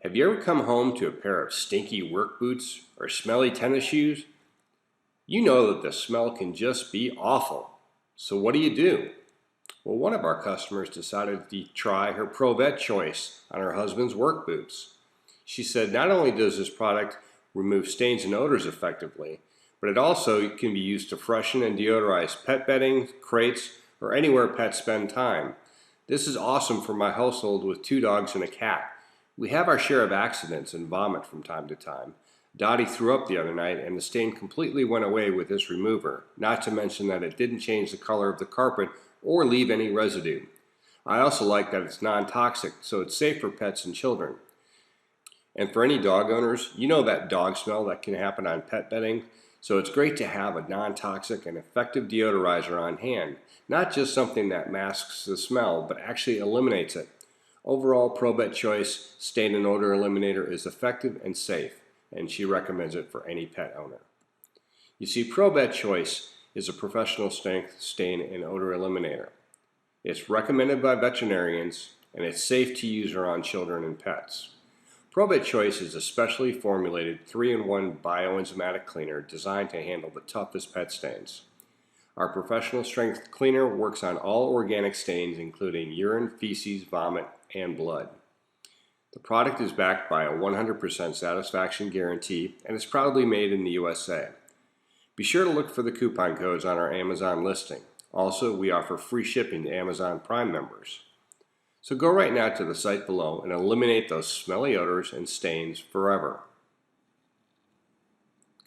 Have you ever come home to a pair of stinky work boots or smelly tennis shoes? You know that the smell can just be awful. So what do? Well, one of our customers decided to try her ProVet choice on her husband's work boots. She said not only does this product remove stains and odors effectively, but it also can be used to freshen and deodorize pet bedding, crates, or anywhere pets spend time. This is awesome for my household with 2 dogs and a cat. We have our share of accidents and vomit from time to time. Dottie threw up the other night and the stain completely went away with this remover, not to mention that it didn't change the color of the carpet or leave any residue. I also like that it's non-toxic, so it's safe for pets and children. And for any dog owners, you know that dog smell that can happen on pet bedding, so it's great to have a non-toxic and effective deodorizer on hand, not just something that masks the smell, but actually eliminates it. Overall, ProVet Choice Stain and Odor Eliminator is effective and safe, and she recommends it for any pet owner. You see, ProVet Choice is a professional strength stain and odor eliminator. It's recommended by veterinarians, and it's safe to use around children and pets. ProVet Choice is a specially formulated 3-in-1 bioenzymatic cleaner designed to handle the toughest pet stains. Our professional strength cleaner works on all organic stains including urine, feces, vomit, and blood. The product is backed by a 100% satisfaction guarantee and is proudly made in the USA. Be sure to look for the coupon codes on our Amazon listing. Also, we offer free shipping to Amazon Prime members. So go right now to the site below and eliminate those smelly odors and stains forever.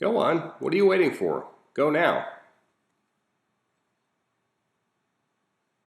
Go on, what are you waiting for? Go now.